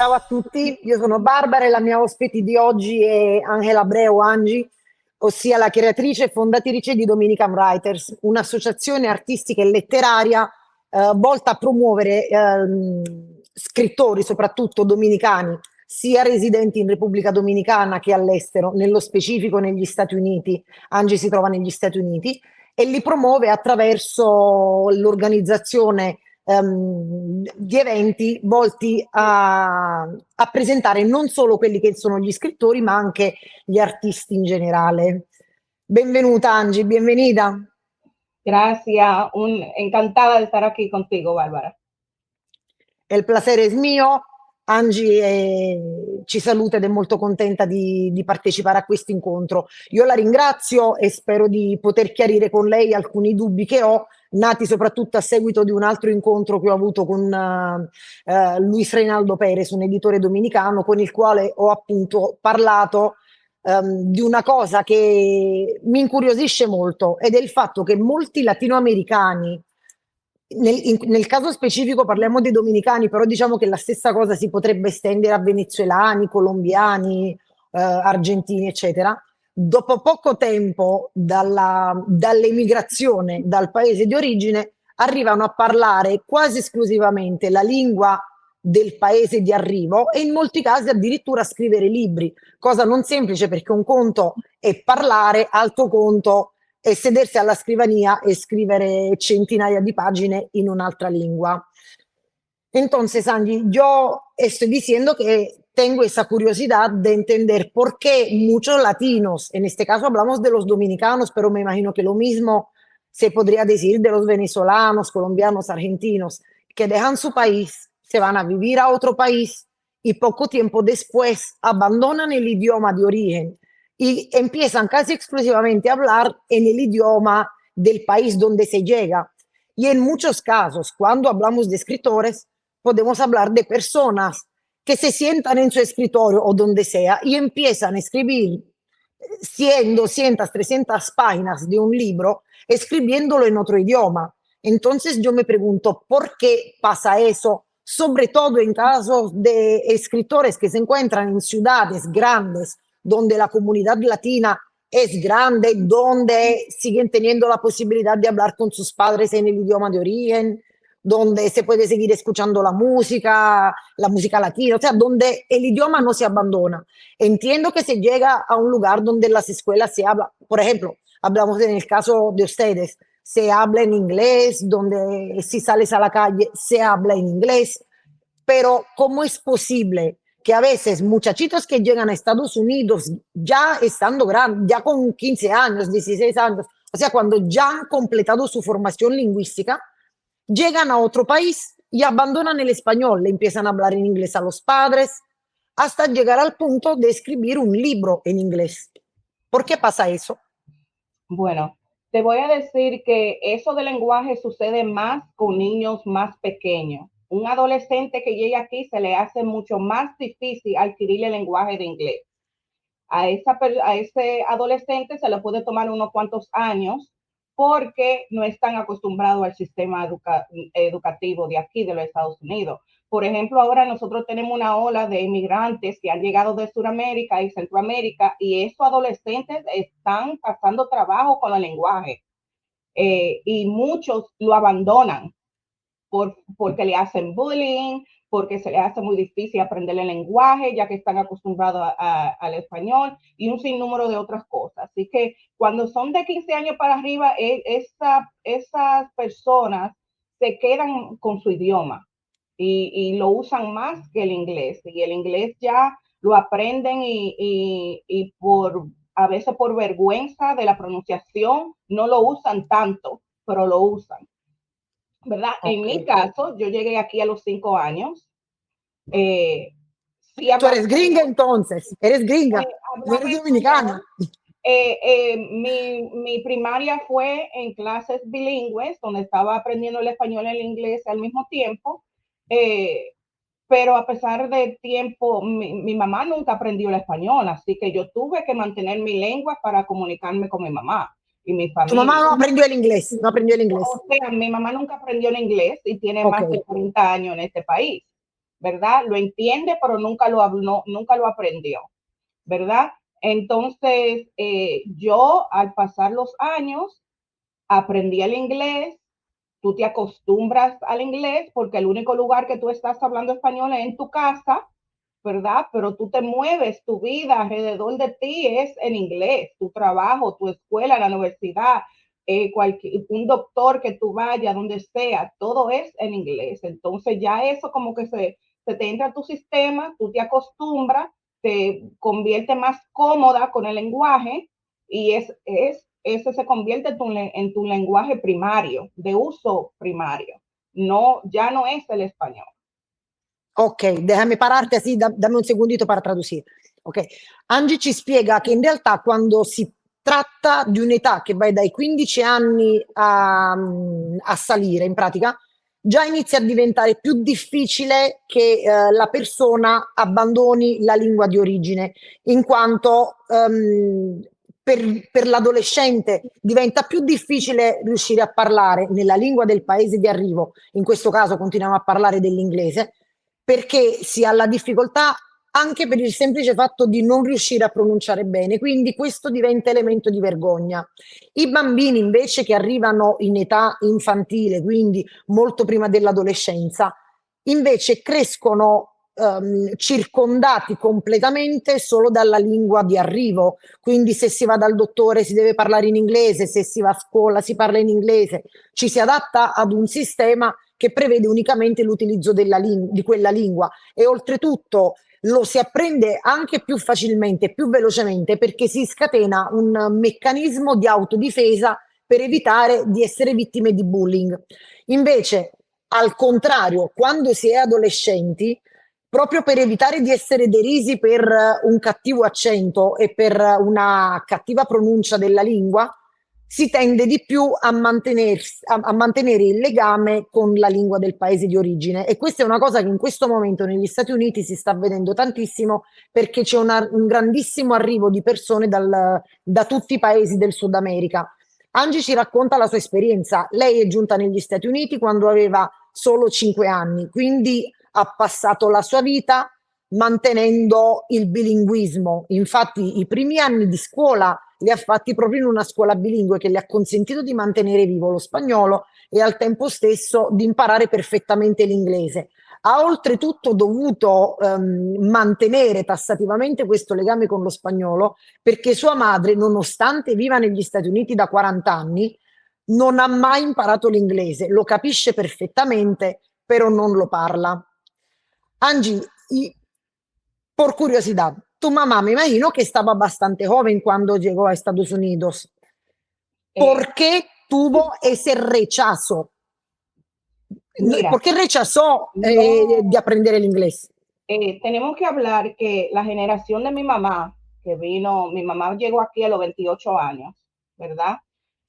Ciao a tutti, io sono Barbara e la mia ospite di oggi è Angela Abreu Angi, ossia la creatrice e fondatrice di Dominican Writers, un'associazione artistica e letteraria volta a promuovere scrittori, soprattutto dominicani, sia residenti in Repubblica Dominicana che all'estero, nello specifico negli Stati Uniti. Angi si trova negli Stati Uniti e li promuove attraverso l'organizzazione di eventi volti a presentare non solo quelli che sono gli scrittori, ma anche gli artisti in generale. Benvenuta Angie, bienvenida. Gracias, encantada de estar aquí contigo, Bárbara. Il piacere è mio. Angie ci saluta ed è molto contenta di partecipare a questo incontro. Io la ringrazio e spero di poter chiarire con lei alcuni dubbi che ho, nati soprattutto a seguito di un altro incontro che ho avuto con Luis Reinaldo Perez, un editore dominicano, con il quale ho appunto parlato di una cosa che mi incuriosisce molto ed è il fatto che molti latinoamericani, nel caso specifico parliamo dei dominicani, però diciamo che la stessa cosa si potrebbe estendere a venezuelani, colombiani, argentini, eccetera. Dopo poco tempo dall'emigrazione dal paese di origine arrivano a parlare quasi esclusivamente la lingua del paese di arrivo e in molti casi addirittura a scrivere libri, cosa non semplice perché un conto è parlare, altro conto è sedersi alla scrivania e scrivere centinaia di pagine in un'altra lengua. Entonces, Angie, yo estoy diciendo que tengo esa curiosidad de entender por qué muchos latinos, en este caso hablamos de los dominicanos, pero me imagino que lo mismo se podría decir de los venezolanos, colombianos, argentinos, que dejan su país, se van a vivir a otro país y poco tiempo después abandonan el idioma de origen y empiezan casi exclusivamente a hablar en el idioma del país donde se llega. Y en muchos casos, cuando hablamos de escritores, podemos hablar de personas que se sientan en su escritorio o donde sea y empiezan a escribir 100, 200, 300 páginas de un libro, escribiéndolo en otro idioma. Entonces yo me pregunto, ¿por qué pasa eso? Sobre todo en casos de escritores que se encuentran en ciudades grandes, donde la comunidad latina es grande, donde siguen teniendo la posibilidad de hablar con sus padres en el idioma de origen, donde se puede seguir escuchando la música latina, o sea, donde el idioma no se abandona. Entiendo que se llega a un lugar donde en las escuelas se habla, por ejemplo, hablamos en el caso de ustedes, se habla en inglés, donde si sales a la calle se habla en inglés, pero ¿cómo es posible que a veces muchachitos que llegan a Estados Unidos ya estando grandes, ya con 15 años, 16 años, o sea, cuando ya han completado su formación lingüística, llegan a otro país y abandonan el español, le empiezan a hablar en inglés a los padres, hasta llegar al punto de escribir un libro en inglés? ¿Por qué pasa eso? Bueno, te voy a decir que eso del lenguaje sucede más con niños más pequeños. Un adolescente que llega aquí se le hace mucho más difícil adquirir el lenguaje de inglés. A ese adolescente se le puede tomar unos cuantos años porque no están acostumbrados al sistema educativo de aquí, de los Estados Unidos. Por ejemplo, ahora nosotros tenemos una ola de inmigrantes que han llegado de Sudamérica y Centroamérica y esos adolescentes están pasando trabajo con el lenguaje y muchos lo abandonan porque le hacen bullying, porque se les hace muy difícil aprender el lenguaje, ya que están acostumbrados al español y un sinnúmero de otras cosas. Así que cuando son de 15 años para arriba, esas personas se quedan con su idioma y lo usan más que el inglés. Y el inglés ya lo aprenden y a veces por vergüenza de la pronunciación no lo usan tanto, pero lo usan. ¿Verdad? Okay. En mi caso, yo llegué aquí a los 5 años. Sí, tú eres gringa entonces, eres gringa, no eres dominicana. Mi primaria fue en clases bilingües, donde estaba aprendiendo el español y el inglés al mismo tiempo. Pero a pesar del tiempo, mi mamá nunca aprendió el español, así que yo tuve que mantener mi lengua para comunicarme con mi mamá y mi familia. Tu mamá no aprendió el inglés, no aprendió el inglés. O sea, mi mamá nunca aprendió el inglés y tiene más de 40 años en este país. ¿verdad? Lo entiende, pero nunca lo habló, nunca lo aprendió, ¿verdad? Entonces, yo al pasar los años, aprendí el inglés, tú te acostumbras al inglés porque el único lugar que tú estás hablando español es en tu casa, ¿verdad? Pero tú te mueves, tu vida alrededor de ti es en inglés, tu trabajo, tu escuela, la universidad, un doctor que tú vayas, donde sea, todo es en inglés. Entonces ya eso como que se te entra a tu sistema, tú te acostumbras, te convierte más cómoda con el lenguaje y ese se convierte en tu lenguaje primario, de uso primario. No, ya no es el español. Ok, déjame pararti así, dammi un segundito per tradurre. Ok, Angie ci spiega che in realtà quando si tratta di un'età che va dai 15 anni a salire, in pratica, già inizia a diventare più difficile che la persona abbandoni la lingua di origine, in quanto per l'adolescente diventa più difficile riuscire a parlare nella lingua del paese di arrivo, in questo caso continuiamo a parlare dell'inglese, perché si ha la difficoltà anche per il semplice fatto di non riuscire a pronunciare bene, quindi questo diventa elemento di vergogna. I bambini invece che arrivano in età infantile, quindi molto prima dell'adolescenza, invece crescono circondati completamente solo dalla lingua di arrivo, quindi se si va dal dottore si deve parlare in inglese, se si va a scuola si parla in inglese, ci si adatta ad un sistema che prevede unicamente l'utilizzo di quella lingua e oltretutto lo si apprende anche più facilmente, più velocemente perché si scatena un meccanismo di autodifesa per evitare di essere vittime di bullying. Invece, al contrario, quando si è adolescenti, proprio per evitare di essere derisi per un cattivo accento e per una cattiva pronuncia della lingua, si tende di più a mantenere il legame con la lingua del paese di origine. E questa è una cosa che in questo momento negli Stati Uniti si sta vedendo tantissimo perché c'è un grandissimo arrivo di persone da tutti i paesi del Sud America. Angie ci racconta la sua esperienza. Lei è giunta negli Stati Uniti quando aveva solo 5 anni, quindi ha passato la sua vita mantenendo il bilinguismo. Infatti, i primi anni di scuola li ha fatti proprio in una scuola bilingue che le ha consentito di mantenere vivo lo spagnolo e al tempo stesso di imparare perfettamente l'inglese. Ha oltretutto dovuto mantenere tassativamente questo legame con lo spagnolo perché sua madre, nonostante viva negli Stati Uniti da 40 anni, non ha mai imparato l'inglese, lo capisce perfettamente, però non lo parla. Angie, por curiosidad, tu mamá me imagino que estaba bastante joven cuando llegó a Estados Unidos. Eh, ¿Por qué tuvo ese rechazo? Mira, ¿Por qué rechazó de no, aprender el inglés? tenemos que hablar que la generación de mi mamá, que vino, mi mamá llegó aquí a los 28 años, ¿verdad?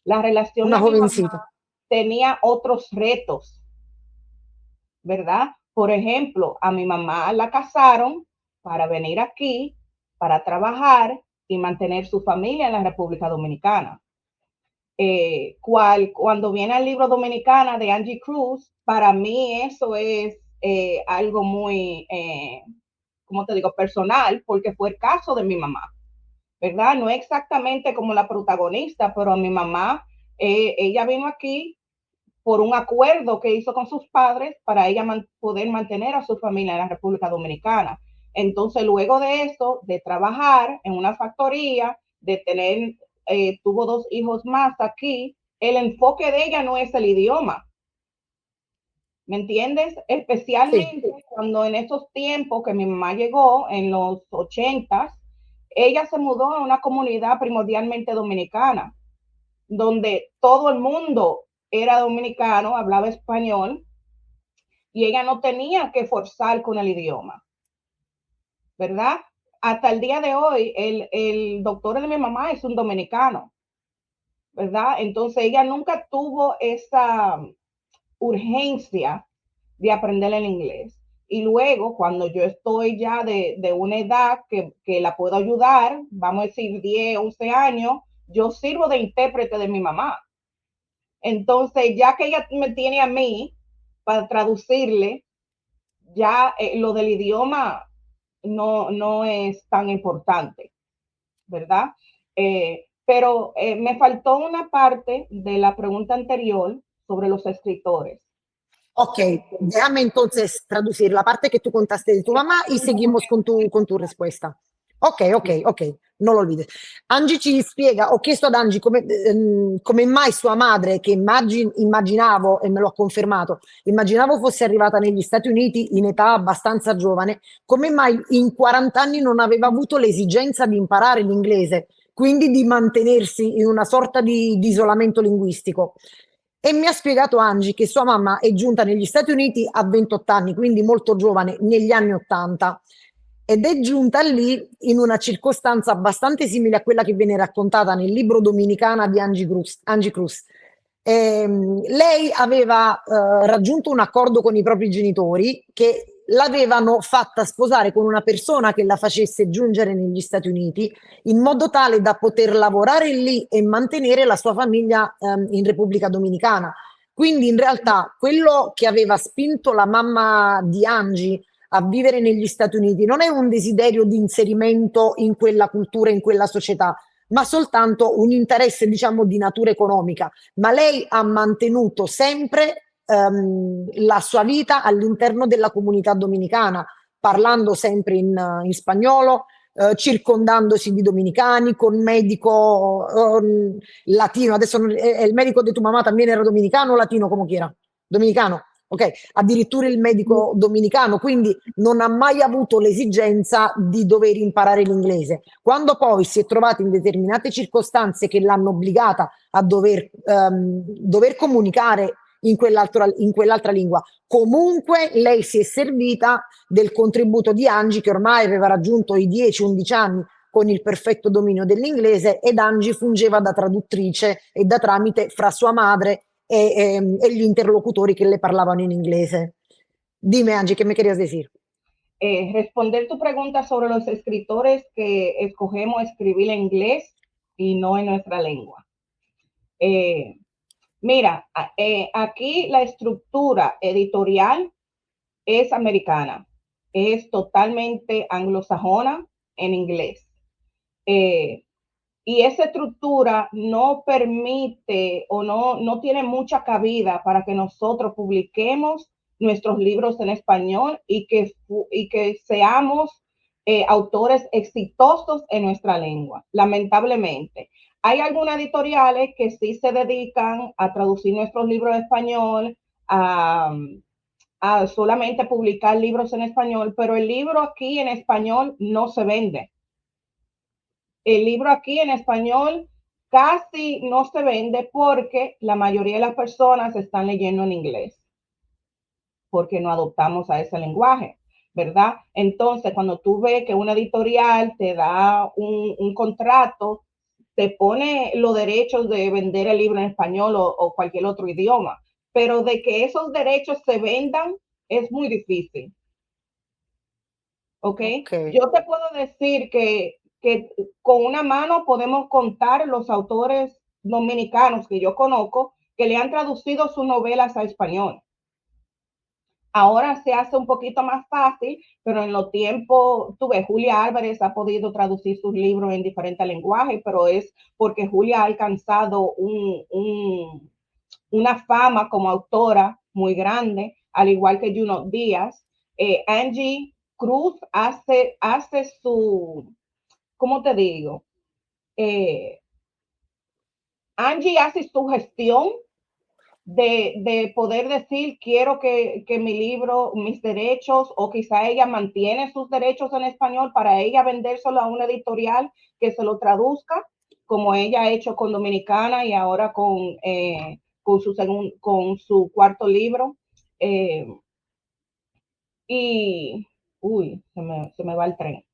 La relación Una de mi mamá jovencita. tenía otros retos, ¿verdad? Por ejemplo, a mi mamá la casaron para venir aquí, para trabajar y mantener su familia en la República Dominicana. Cuando viene el libro Dominicana de Angie Cruz, para mí eso es algo muy, como te digo, personal, porque fue el caso de mi mamá, ¿verdad? No es exactamente como la protagonista, pero a mi mamá, ella vino aquí por un acuerdo que hizo con sus padres para ella poder mantener a su familia en la República Dominicana. Entonces, luego de eso, de trabajar en una factoría, de tener, tuvo 2 hijos más aquí, el enfoque de ella no es el idioma. ¿Me entiendes? Sì. Especialmente cuando en esos tiempos que mi mamá llegó, en los 80, ella se mudó a una comunidad primordialmente dominicana, donde todo el mundo era dominicano, hablaba español, y ella no tenía que forzar con el idioma, ¿verdad? Hasta el día de hoy, el doctor de mi mamá es un dominicano, ¿verdad? Entonces ella nunca tuvo esa urgencia de aprender el inglés. Y luego, cuando yo estoy ya de una edad que la puedo ayudar, vamos a decir 10, 11 años, yo sirvo de intérprete de mi mamá. Entonces, ya que ella me tiene a mí para traducirle, ya lo del idioma no es tan importante, ¿verdad? Pero me faltó una parte de la pregunta anterior sobre los escritores. Ok, déjame entonces traducir la parte que tú contaste de tu mamá y seguimos con tu respuesta. Ok, ok, ok, non lo olvides. Angie ci spiega, ho chiesto ad Angie come mai sua madre, che immaginavo, e me lo ha confermato, immaginavo fosse arrivata negli Stati Uniti in età abbastanza giovane, come mai in 40 anni non aveva avuto l'esigenza di imparare l'inglese, quindi di mantenersi in una sorta di isolamento linguistico. E mi ha spiegato Angie che sua mamma è giunta negli Stati Uniti a 28 anni, quindi molto giovane, negli anni 80, ed è giunta lì in una circostanza abbastanza simile a quella che viene raccontata nel libro Dominicana di Angie Cruz. Lei aveva raggiunto un accordo con i propri genitori che l'avevano fatta sposare con una persona che la facesse giungere negli Stati Uniti in modo tale da poter lavorare lì e mantenere la sua famiglia in Repubblica Dominicana. Quindi in realtà quello che aveva spinto la mamma di Angie a vivere negli Stati Uniti non è un desiderio di inserimento in quella cultura, in quella società, ma soltanto un interesse, diciamo, di natura economica. Ma lei ha mantenuto sempre la sua vita all'interno della comunità dominicana, parlando sempre in spagnolo, circondandosi di dominicani, con medico latino. Adesso è il medico di tua mamma también era dominicano o latino, come chi era? Dominicano. Ok, addirittura il medico dominicano, quindi non ha mai avuto l'esigenza di dover imparare l'inglese. Quando poi si è trovata in determinate circostanze che l'hanno obbligata a dover comunicare in quell'altra lingua, comunque lei si è servita del contributo di Angie, che ormai aveva raggiunto i 10-11 anni con il perfetto dominio dell'inglese, ed Angie fungeva da traduttrice e da tramite fra sua madre e gli interlocutori que le parlaban en inglés. Dime, Angie, ¿qué me querías decir? Responder tu pregunta sobre los escritores que escogemos escribir en inglés y no en nuestra lengua. Mira, aquí la estructura editorial es americana, es totalmente anglosajona en inglés. Y esa estructura no permite o no tiene mucha cabida para que nosotros publiquemos nuestros libros en español y que seamos autores exitosos en nuestra lengua, lamentablemente. Hay algunas editoriales que sí se dedican a traducir nuestros libros en español, a solamente publicar libros en español, pero el libro aquí en español no se vende. El libro aquí en español casi no se vende porque la mayoría de las personas están leyendo en inglés, porque no adoptamos a ese lenguaje, ¿verdad? Entonces, cuando tú ves que una editorial te da un contrato, te pone los derechos de vender el libro en español o cualquier otro idioma, pero de que esos derechos se vendan es muy difícil. ¿Ok? Okay. Yo te puedo decir que con una mano podemos contar los autores dominicanos que yo conozco que le han traducido sus novelas a español. Ahora se hace un poquito más fácil, pero en los tiempos, tú ves, Julia Álvarez ha podido traducir sus libros en diferentes lenguajes, pero es porque Julia ha alcanzado una fama como autora muy grande, al igual que Junot Díaz. Angie Cruz hace su, ¿cómo te digo? Angie hace su gestión de poder decir, quiero que mi libro, mis derechos, o quizá ella mantiene sus derechos en español para ella vendérselo a una editorial que se lo traduzca, como ella ha hecho con Dominicana y ahora con su cuarto libro. Y, uy, se me va el tren.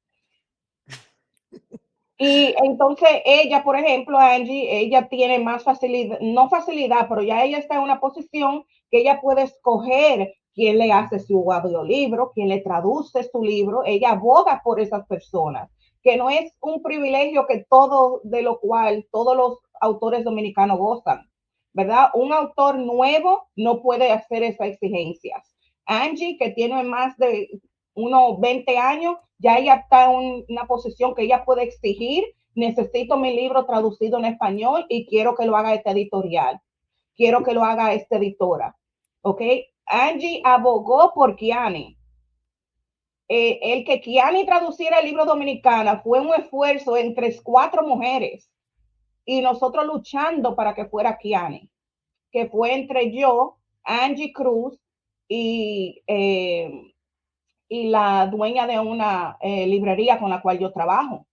Y entonces ella, por ejemplo, Angie, ella tiene más facilidad, no facilidad, pero ya ella está en una posición que ella puede escoger quién le hace su audiolibro, quién le traduce su libro. Ella aboga por esas personas, que no es un privilegio que todo, de lo cual todos los autores dominicanos gozan, ¿verdad? Un autor nuevo no puede hacer esas exigencias. Angie, que tiene más de unos 20 años, ya ella está en una posición que ella puede exigir, necesito mi libro traducido en español y quiero que lo haga esta editorial, quiero que lo haga esta editora, ¿ok? Angie abogó por Kiani. El que Kiani traduciera el libro dominicana fue un esfuerzo entre 4 mujeres y nosotros luchando para que fuera Kiani, que fue entre yo, Angie Cruz y, y la dueña de una librería con la cual yo trabajo,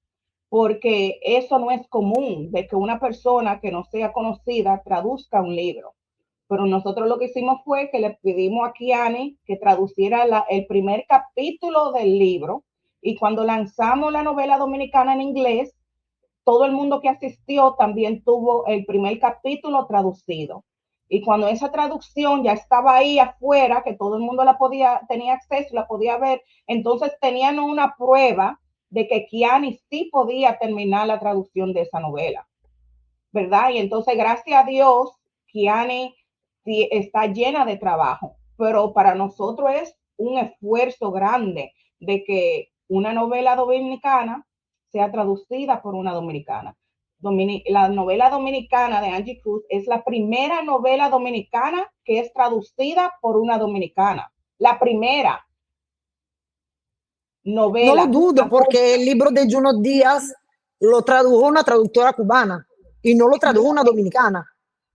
porque eso no es común, de que una persona que no sea conocida traduzca un libro. Pero nosotros lo que hicimos fue que le pedimos a Kiani que traduciera el primer capítulo del libro, y cuando lanzamos la novela dominicana en inglés, todo el mundo que asistió también tuvo el primer capítulo traducido. Y cuando esa traducción ya estaba ahí afuera, que todo el mundo la podía, tenía acceso, la podía ver, entonces tenían una prueba de que Kiani sí podía terminar la traducción de esa novela, ¿verdad? Y entonces, gracias a Dios, Kiani sí está llena de trabajo, pero para nosotros es un esfuerzo grande de que una novela dominicana sea traducida por una dominicana. La novela dominicana de Angie Cruz es la primera novela dominicana que es traducida por una dominicana. La primera No lo novela. dudo porque el libro de Junot Díaz lo tradujo una traductora cubana y no lo tradujo una dominicana.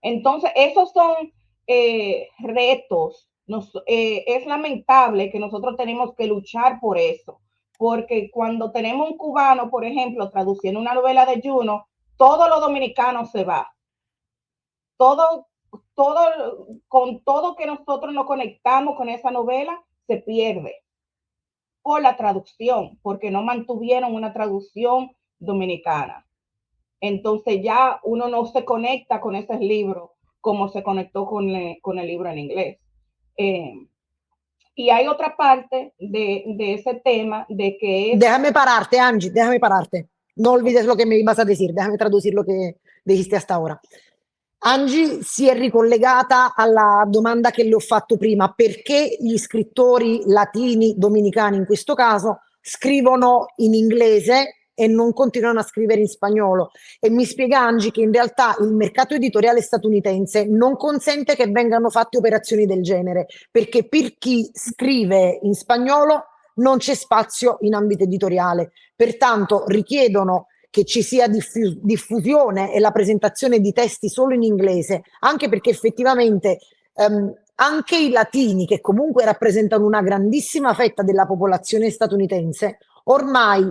Entonces, esos son retos. Es lamentable que nosotros tenemos que luchar por eso, porque cuando tenemos un cubano, por ejemplo, traduciendo una novela de Juno, todos los dominicanos se va. Todo, con todo que nosotros nos conectamos con esa novela, se pierde por la traducción, porque no mantuvieron una traducción dominicana. Entonces ya uno no se conecta con ese libro como se conectó con el libro en inglés. Y hay otra parte de ese tema de que es... Déjame pararte, Angie, déjame pararte. No olvides lo que me ibas a decir, déjame traducir lo che dijiste hasta ahora. Angie si è ricollegata alla domanda che le ho fatto prima, perché gli scrittori latini, dominicani in questo caso, scrivono in inglese e non continuano a scrivere in spagnolo. E mi spiega Angie che in realtà il mercato editoriale statunitense non consente che vengano fatte operazioni del genere, perché per chi scrive in spagnolo non c'è spazio in ambito editoriale. Pertanto richiedono che ci sia diffusione e la presentazione di testi solo in inglese, anche perché effettivamente anche i latini, che comunque rappresentano una grandissima fetta della popolazione statunitense, ormai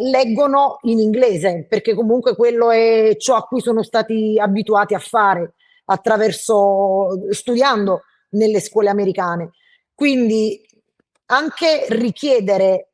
leggono in inglese, perché comunque quello è ciò a cui sono stati abituati a fare attraverso studiando nelle scuole americane. Quindi anche richiedere,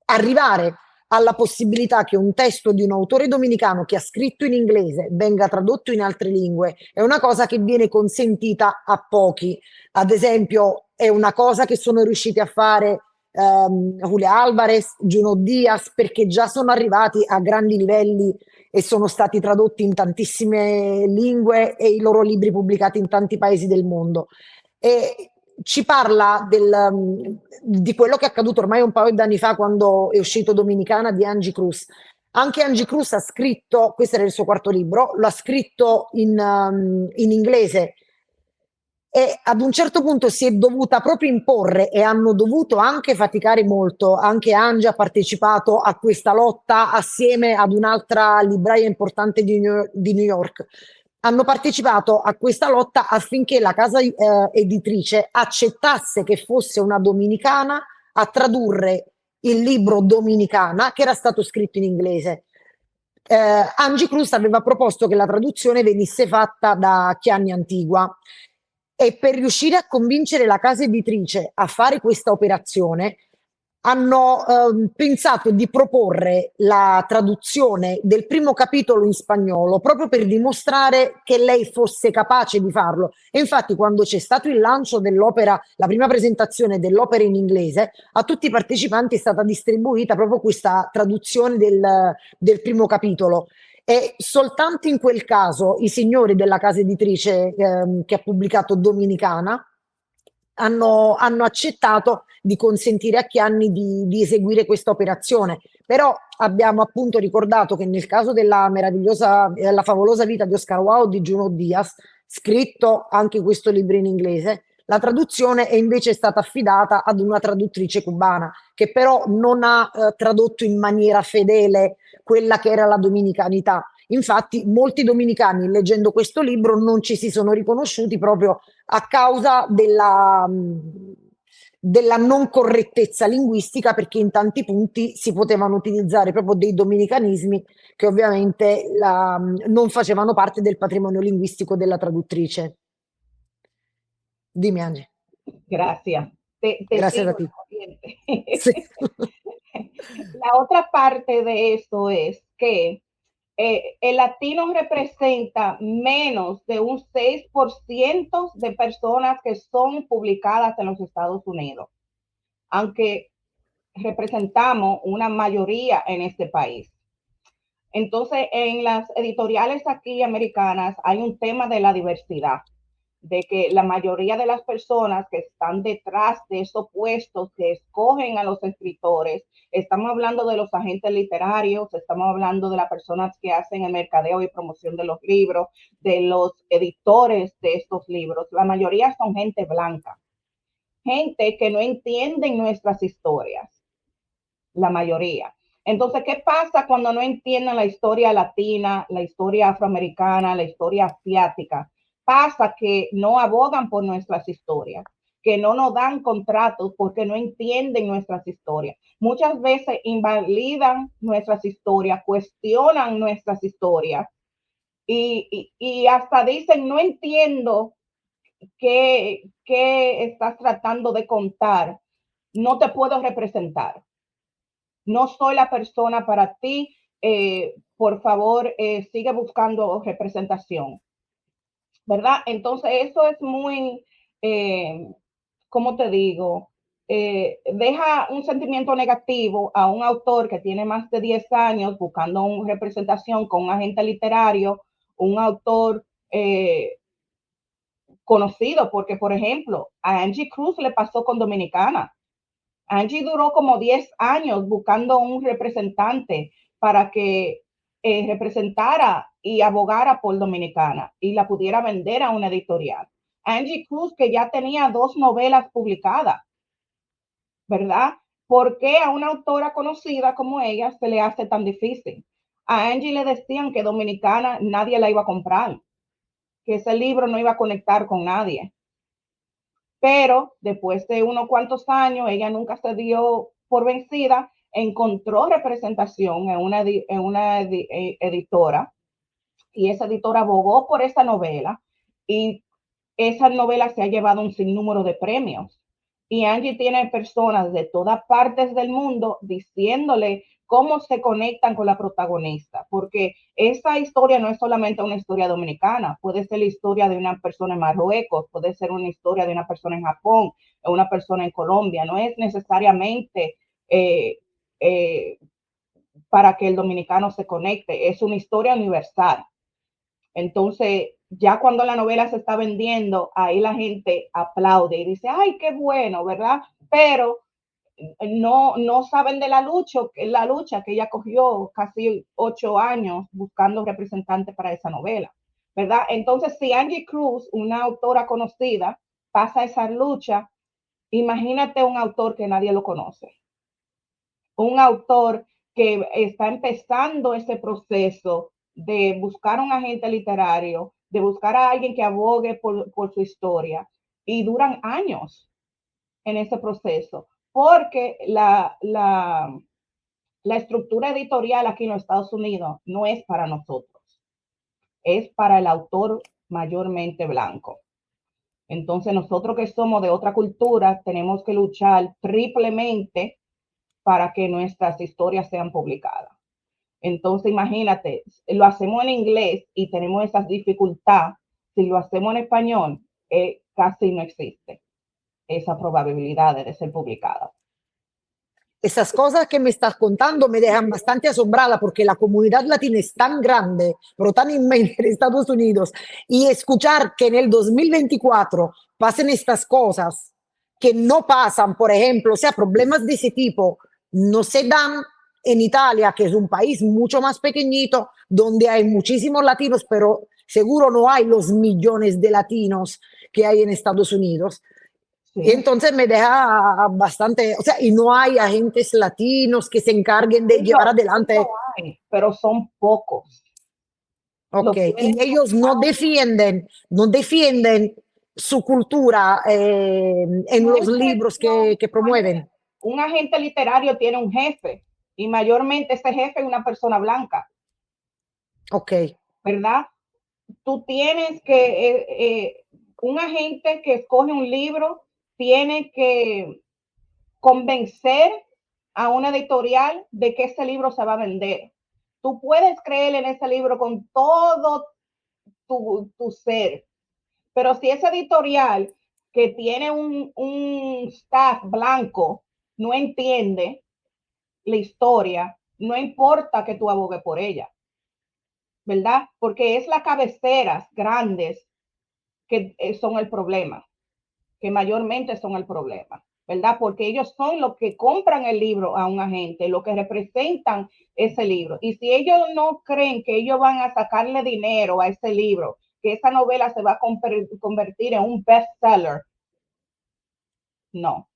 arrivare alla possibilità che un testo di un autore dominicano che ha scritto in inglese venga tradotto in altre lingue è una cosa che viene consentita a pochi. Ad esempio, è una cosa che sono riusciti a fare Julia Alvarez, Junot Díaz, perché già sono arrivati a grandi livelli e sono stati tradotti in tantissime lingue e i loro libri pubblicati in tanti paesi del mondo. E ci parla di quello che è accaduto ormai un paio di anni fa quando è uscito Dominicana di Angie Cruz. Anche Angie Cruz ha scritto, questo era il suo quarto libro, lo ha scritto in inglese e ad un certo punto si è dovuta proprio imporre e hanno dovuto anche faticare molto. Anche Angie ha partecipato a questa lotta assieme ad un'altra libraia importante di New York. Hanno partecipato a questa lotta affinché la casa editrice accettasse che fosse una dominicana a tradurre il libro Dominicana che era stato scritto in inglese. Angie Cruz aveva proposto che la traduzione venisse fatta da Chianni Antigua e per riuscire a convincere la casa editrice a fare questa operazione hanno pensato di proporre la traduzione del primo capitolo in spagnolo proprio per dimostrare che lei fosse capace di farlo. E infatti, quando c'è stato il lancio dell'opera, la prima presentazione dell'opera in inglese, a tutti i partecipanti è stata distribuita proprio questa traduzione del primo capitolo. E soltanto in quel caso i signori della casa editrice che ha pubblicato Dominicana hanno accettato di consentire a Chianni di eseguire questa operazione. Però abbiamo appunto ricordato che nel caso della meravigliosa, la favolosa vita di Oscar Wilde di Junot Díaz, scritto anche questo libro in inglese, la traduzione è invece stata affidata ad una traduttrice cubana, che però non ha tradotto in maniera fedele quella che era la dominicanità. Infatti, molti dominicani, leggendo questo libro, non ci si sono riconosciuti proprio a causa della non correttezza linguistica, perché in tanti punti si potevano utilizzare proprio dei dominicanismi che ovviamente non facevano parte del patrimonio linguistico della traduttrice. Dimmi, Angie. Gracias. Te Gracias a sigo ti. la corriente. Sì. La otra parte de eso es que el latino representa menos de un 6% de personas que son publicadas en los Estados Unidos, aunque representamos una mayoría en este país. Entonces, en las editoriales aquí americanas hay un tema de la diversidad, de que la mayoría de las personas que están detrás de esos puestos que escogen a los escritores, estamos hablando de los agentes literarios, estamos hablando de las personas que hacen el mercadeo y promoción de los libros, de los editores de estos libros, la mayoría son gente blanca, gente que no entienden nuestras historias, la mayoría. Entonces, ¿qué pasa cuando no entienden la historia latina, la historia afroamericana, la historia asiática? Pasa que no abogan por nuestras historias, que no nos dan contratos porque no entienden nuestras historias. Muchas veces invalidan nuestras historias, cuestionan nuestras historias y hasta dicen, no entiendo qué estás tratando de contar, no te puedo representar. No soy la persona para ti, por favor, sigue buscando representación, ¿verdad? Entonces, eso es muy, ¿cómo te digo? Deja un sentimiento negativo a un autor que tiene más de 10 años buscando una representación con un agente literario, un autor conocido, porque, por ejemplo, a Angie Cruz le pasó con Dominicana. Angie duró como 10 años buscando un representante para que representara y abogara por Dominicana y la pudiera vender a una editorial. Angie Cruz, que ya tenía 2 novelas publicadas, ¿verdad? ¿Por qué a una autora conocida como ella se le hace tan difícil? A Angie le decían que Dominicana nadie la iba a comprar, que ese libro no iba a conectar con nadie. Pero después de unos cuantos años, ella nunca se dio por vencida, encontró representación en una editora y esa editora abogó por esa novela y esa novela se ha llevado un sinnúmero de premios. Y Angie tiene personas de todas partes del mundo diciéndole cómo se conectan con la protagonista, porque esa historia no es solamente una historia dominicana, puede ser la historia de una persona en Marruecos, puede ser una historia de una persona en Japón, o una persona en Colombia, no es necesariamente para que el dominicano se conecte, es una historia universal. Entonces, ya cuando la novela se está vendiendo, ahí la gente aplaude y dice, ay, qué bueno, ¿verdad? Pero no saben de la lucha que ella cogió casi 8 años buscando representantes para esa novela, ¿verdad? Entonces, si Angie Cruz, una autora conocida, pasa esa lucha, imagínate un autor que nadie lo conoce, un autor que está empezando ese proceso de buscar un agente literario, de buscar a alguien que abogue por su historia, y duran años en ese proceso, porque la estructura editorial aquí en los Estados Unidos no es para nosotros, es para el autor mayormente blanco. Entonces nosotros que somos de otra cultura tenemos que luchar triplemente para que nuestras historias sean publicadas. Entonces imagínate, lo hacemos en inglés y tenemos esa dificultad. Si lo hacemos en español, casi no existe esa probabilidad de ser publicada. Esas cosas que me estás contando me dejan bastante asombrada porque la comunidad latina es tan grande, pero tan inmensa en Estados Unidos, y escuchar que en el 2024 pasen estas cosas que no pasan, por ejemplo, o sea, problemas de ese tipo no se dan en Italia, que es un país mucho más pequeñito, donde hay muchísimos latinos, pero seguro no hay los millones de latinos que hay en Estados Unidos. Y Sí, entonces me deja bastante, o sea, y no hay agentes latinos que se encarguen de sí llevar sí lo adelante. hay, pero son pocos. Ok, Lo puedes y ellos contar. no defienden su cultura en los libros que promueven. Un agente literario tiene un jefe y mayormente ese jefe es una persona blanca, Ok, ¿verdad? Tú tienes que, un agente que escoge un libro tiene que convencer a una editorial de que ese libro se va a vender. Tú puedes creer en ese libro con todo tu ser, pero si ese editorial que tiene un staff blanco no entiende la historia, no importa que tú abogues por ella, ¿verdad? Porque es las cabeceras grandes que son el problema, que mayormente son el problema, ¿verdad? Porque ellos son los que compran el libro a un agente, los que representan ese libro. Y si ellos no creen que ellos van a sacarle dinero a ese libro, que esa novela se va a convertir en un bestseller, no,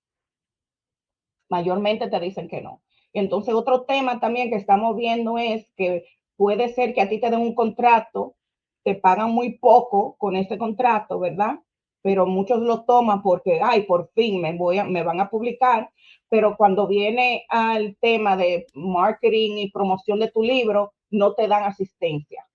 mayormente te dicen que no. Entonces, otro tema también que estamos viendo es que puede ser que a ti te den un contrato, te pagan muy poco con ese contrato, ¿verdad? Pero muchos lo toman porque, ay, por fin me van a publicar, pero cuando viene al tema de marketing y promoción de tu libro, no te dan asistencia.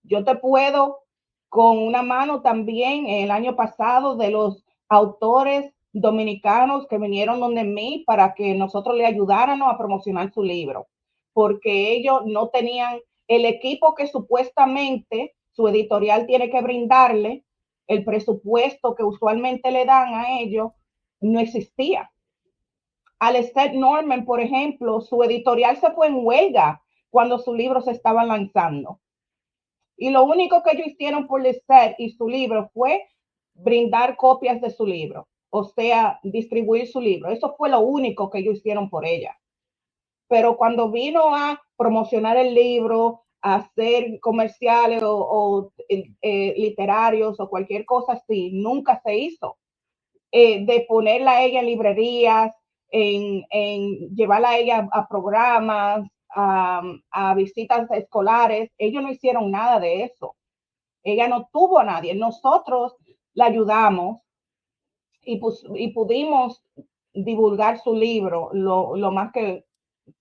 Yo te puedo con una mano también el año pasado de los autores dominicanos que vinieron donde mí para que nosotros le ayudáramos a promocionar su libro, porque ellos no tenían el equipo que supuestamente su editorial tiene que brindarle, el presupuesto que usualmente le dan a ellos, no existía. Alistair Norman, por ejemplo, su editorial se fue en huelga cuando su libro se estaba lanzando. Y lo único que ellos hicieron por Lisette y su libro fue brindar copias de su libro, o sea, distribuir su libro. Eso fue lo único que ellos hicieron por ella. Pero cuando vino a promocionar el libro, a hacer comerciales literarios o cualquier cosa así, nunca se hizo. De ponerla a ella en librerías, en llevarla a ella a programas, a visitas escolares, ellos no hicieron nada de eso. Ella no tuvo a nadie. Nosotros la ayudamos y pudimos divulgar su libro lo más que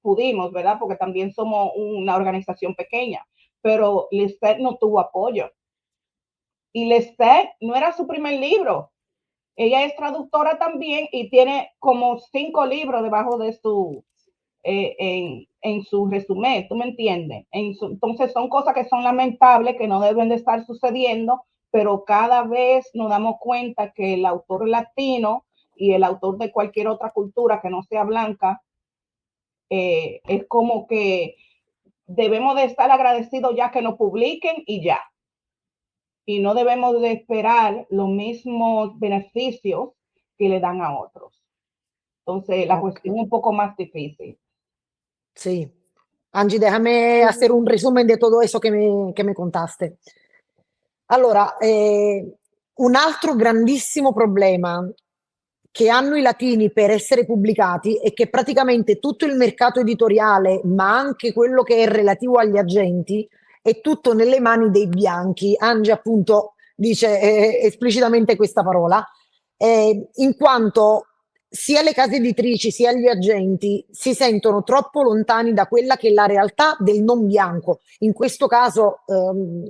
pudimos, ¿verdad? Porque también somos una organización pequeña, pero Lisette no tuvo apoyo. Y Lisette no era su primer libro. Ella es traductora también y tiene como 5 libros debajo de su, en su resumen, ¿tú me entiendes? Entonces son cosas que son lamentables, que no deben de estar sucediendo, pero cada vez nos damos cuenta que el autor latino y el autor de cualquier otra cultura que no sea blanca, es como que debemos de estar agradecidos ya que nos publiquen y ya. Y no debemos de esperar los mismos beneficios que le dan a otros. Entonces, la ok, cuestión es un poco más difícil. sí. Angie, déjame hacer un resumen de todo eso che mi contaste. Allora, un altro grandissimo problema che hanno i latini per essere pubblicati è che praticamente tutto il mercato editoriale, ma anche quello che è relativo agli agenti, è tutto nelle mani dei bianchi. Angie appunto dice esplicitamente questa parola, in quanto sia le case editrici sia gli agenti si sentono troppo lontani da quella che è la realtà del non bianco, in questo caso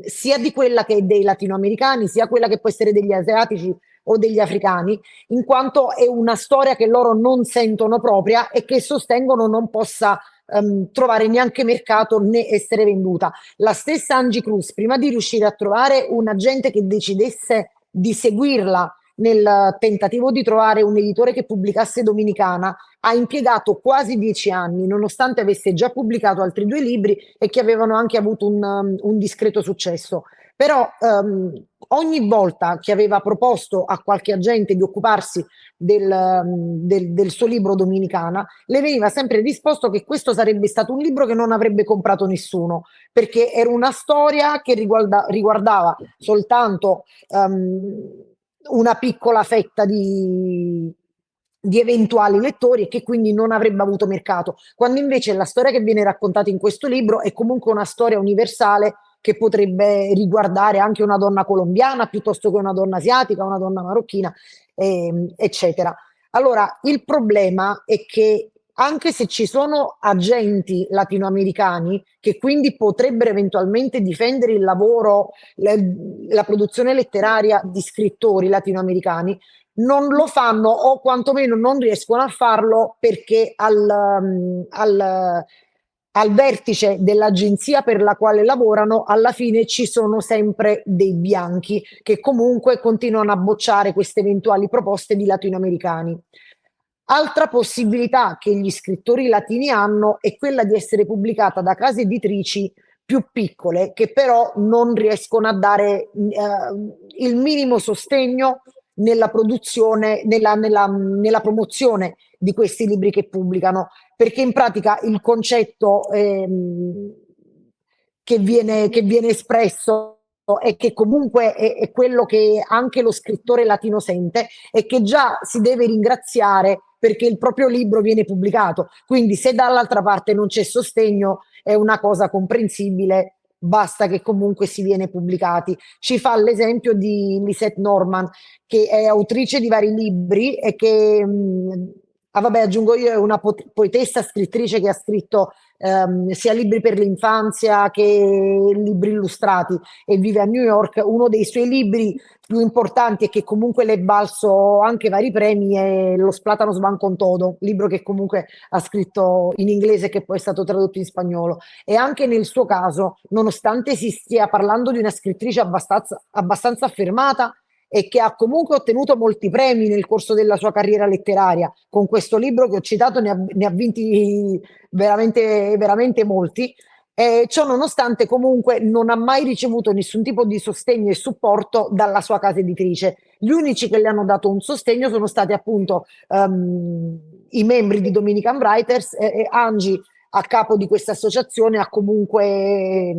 sia di quella che è dei latinoamericani, sia quella che può essere degli asiatici o degli africani, in quanto è una storia che loro non sentono propria e che sostengono non possa trovare neanche mercato né essere venduta. La stessa Angie Cruz, prima di riuscire a trovare un agente che decidesse di seguirla nel tentativo di trovare un editore che pubblicasse Dominicana, ha impiegato quasi 10 anni, nonostante avesse già pubblicato altri 2 libri e che avevano anche avuto un discreto successo. Però ogni volta che aveva proposto a qualche agente di occuparsi del suo libro Dominicana, le veniva sempre risposto che questo sarebbe stato un libro che non avrebbe comprato nessuno, perché era una storia che riguardava soltanto una piccola fetta di eventuali lettori e che quindi non avrebbe avuto mercato, quando invece la storia che viene raccontata in questo libro è comunque una storia universale che potrebbe riguardare anche una donna colombiana piuttosto che una donna asiatica, una donna marocchina, eccetera. Allora, il problema è che anche se ci sono agenti latinoamericani che quindi potrebbero eventualmente difendere il lavoro, la produzione letteraria di scrittori latinoamericani, non lo fanno o quantomeno non riescono a farlo perché al vertice dell'agenzia per la quale lavorano alla fine ci sono sempre dei bianchi che comunque continuano a bocciare queste eventuali proposte di latinoamericani. Altra possibilità che gli scrittori latini hanno è quella di essere pubblicata da case editrici più piccole che però non riescono a dare il minimo sostegno nella produzione, nella promozione di questi libri che pubblicano, perché in pratica il concetto che viene espresso e che comunque è quello che anche lo scrittore latino sente e che già si deve ringraziare perché il proprio libro viene pubblicato. Quindi se dall'altra parte non c'è sostegno è una cosa comprensibile, basta che comunque si viene pubblicati. Ci fa l'esempio di Lisette Norman, che è autrice di vari libri e che, vabbè, aggiungo io, è una poetessa, scrittrice che ha scritto sia libri per l'infanzia che libri illustrati e vive a New York. Uno dei suoi libri più importanti e che comunque le è valso anche vari premi è Los Plátanos van con todo, libro che comunque ha scritto in inglese e che poi è stato tradotto in spagnolo. E anche nel suo caso, nonostante si stia parlando di una scrittrice abbastanza affermata e che ha comunque ottenuto molti premi nel corso della sua carriera letteraria, con questo libro che ho citato ne ha vinti veramente, veramente molti. Ciò nonostante, comunque, non ha mai ricevuto nessun tipo di sostegno e supporto dalla sua casa editrice. Gli unici che le hanno dato un sostegno sono stati appunto i membri di Dominican Writers e Angie, a capo di questa associazione, ha comunque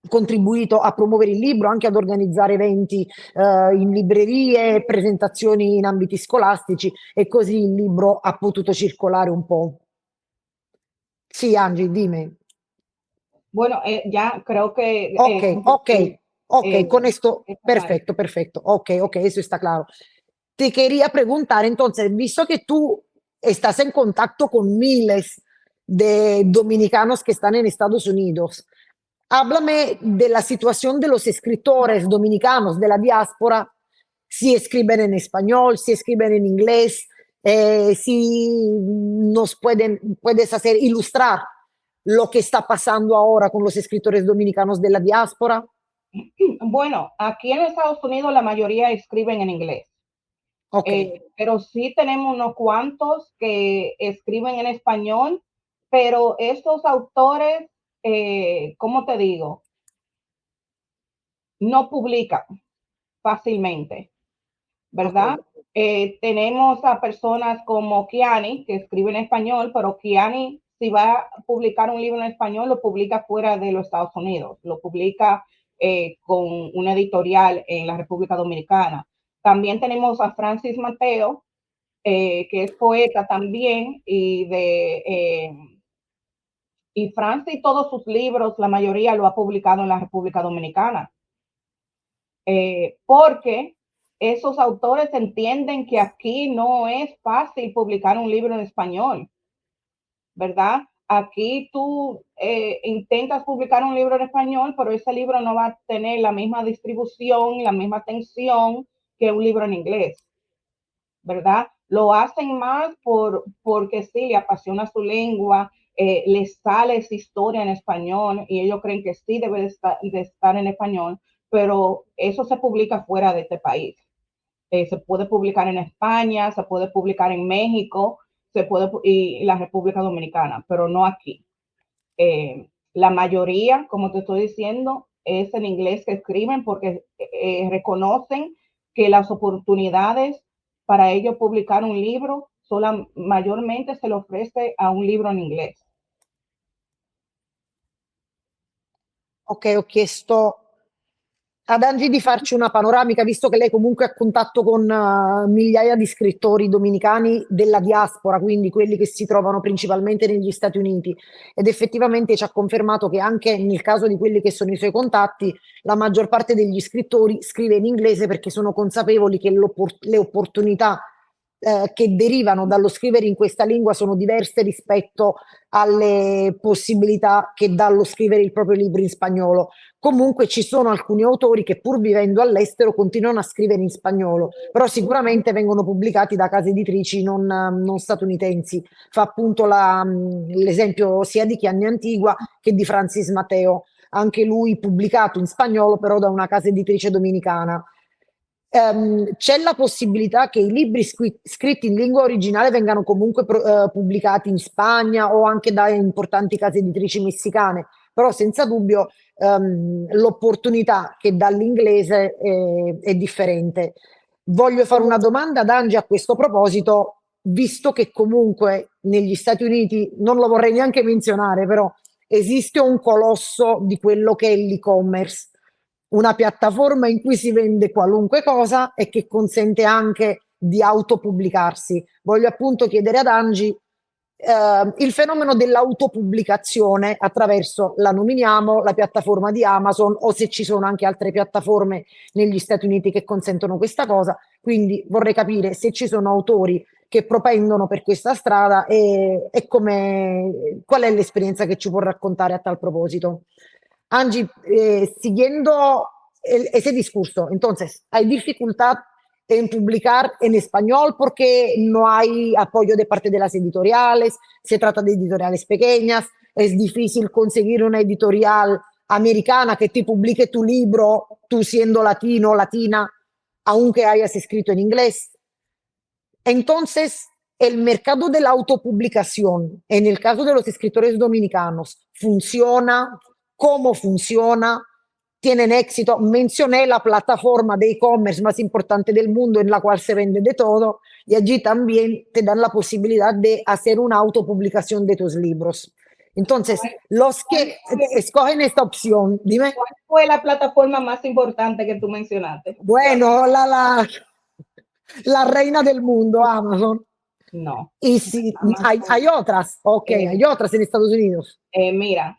contribuito a promuovere il libro, anche ad organizzare eventi in librerie, presentazioni in ambiti scolastici e così il libro ha potuto circolare un po'. Sì, Angie, dimmi. Bueno, ya creo que Ok, ok, ok, con esto, está claro. perfecto, perfecto. Ok, ok, eso está claro. Te quería preguntar entonces, visto que tú estás en contacto con miles de dominicanos que están en Estados Unidos, háblame de la situación de los escritores dominicanos de la diáspora, si escriben en español, si escriben en inglés, si nos puedes hacer ilustrar lo que está pasando ahora con los escritores dominicanos de la diáspora. Bueno, aquí en Estados Unidos la mayoría escriben en inglés, Ok, pero sí tenemos unos cuantos que escriben en español, pero estos autores, ¿cómo te digo? No publican fácilmente, ok, ¿verdad? Tenemos a personas como Kiani, que escribe en español, pero Kiani, si va a publicar un libro en español, lo publica fuera de los Estados Unidos, lo publica con una editorial en la República Dominicana. También tenemos a Francis Mateo, que es poeta también, y Francis todos sus libros, la mayoría lo ha publicado en la República Dominicana. Porque esos autores entienden que aquí no es fácil publicar un libro en español, ¿verdad? Aquí tú intentas publicar un libro en español, pero ese libro no va a tener la misma distribución, la misma atención que un libro en inglés, ¿verdad? Lo hacen más porque sí, le apasiona su lengua, les sale esa historia en español y ellos creen que sí debe de estar en español, pero eso se publica fuera de este país. Se puede publicar en España, se puede publicar en México, y la República Dominicana, pero no aquí. La mayoría, como te estoy diciendo, es en inglés que escriben porque reconocen que las oportunidades para ellos publicar un libro mayormente se le ofrece a un libro en inglés. Ok, ho chiesto ad Angie di farci una panoramica, visto che lei comunque è a contatto con migliaia di scrittori dominicani della diaspora, quindi quelli che si trovano principalmente negli Stati Uniti, ed effettivamente ci ha confermato che anche nel caso di quelli che sono i suoi contatti, la maggior parte degli scrittori scrive in inglese perché sono consapevoli che le opportunità che derivano dallo scrivere in questa lingua sono diverse rispetto alle possibilità che dà lo scrivere il proprio libro in spagnolo. Comunque ci sono alcuni autori che pur vivendo all'estero continuano a scrivere in spagnolo, però sicuramente vengono pubblicati da case editrici non statunitensi. Fa appunto l'esempio sia di Chianni Antigua che di Francis Mateo, anche lui pubblicato in spagnolo però da una casa editrice dominicana. C'è la possibilità che i libri scritti in lingua originale vengano comunque pubblicati in Spagna o anche da importanti case editrici messicane, però senza dubbio l'opportunità che dà l'inglese è differente. Voglio fare una domanda ad Angie a questo proposito, visto che comunque negli Stati Uniti, non lo vorrei neanche menzionare, però esiste un colosso di quello che è l'e-commerce, una piattaforma in cui si vende qualunque cosa e che consente anche di autopubblicarsi. Voglio appunto chiedere ad Angie il fenomeno dell'autopubblicazione attraverso, la nominiamo, la piattaforma di Amazon o se ci sono anche altre piattaforme negli Stati Uniti che consentono questa cosa. Quindi vorrei capire se ci sono autori che propendono per questa strada e qual è l'esperienza che ci può raccontare a tal propósito. Angie, siguiendo ese discurso, entonces, ¿hay dificultad en publicar en español porque no hay apoyo de parte de las editoriales? ¿Se trata de editoriales pequeñas? ¿Es difícil conseguir una editorial americana que te publique tu libro, tú siendo latino o latina, aunque hayas escrito en inglés? Entonces, el mercado de la autopublicación, en el caso de los escritores dominicanos, ¿funciona? ¿Cómo funciona? ¿Tienen éxito? Mencioné la plataforma de e-commerce más importante del mundo en la cual se vende de todo y allí también te dan la posibilidad de hacer una autopublicación de tus libros. Entonces, los que escogen esta opción, dime. ¿Cuál fue la plataforma más importante que tú mencionaste? Bueno, la reina del mundo, Amazon. No. Y si hay otras, ok, hay otras en Estados Unidos. Mira,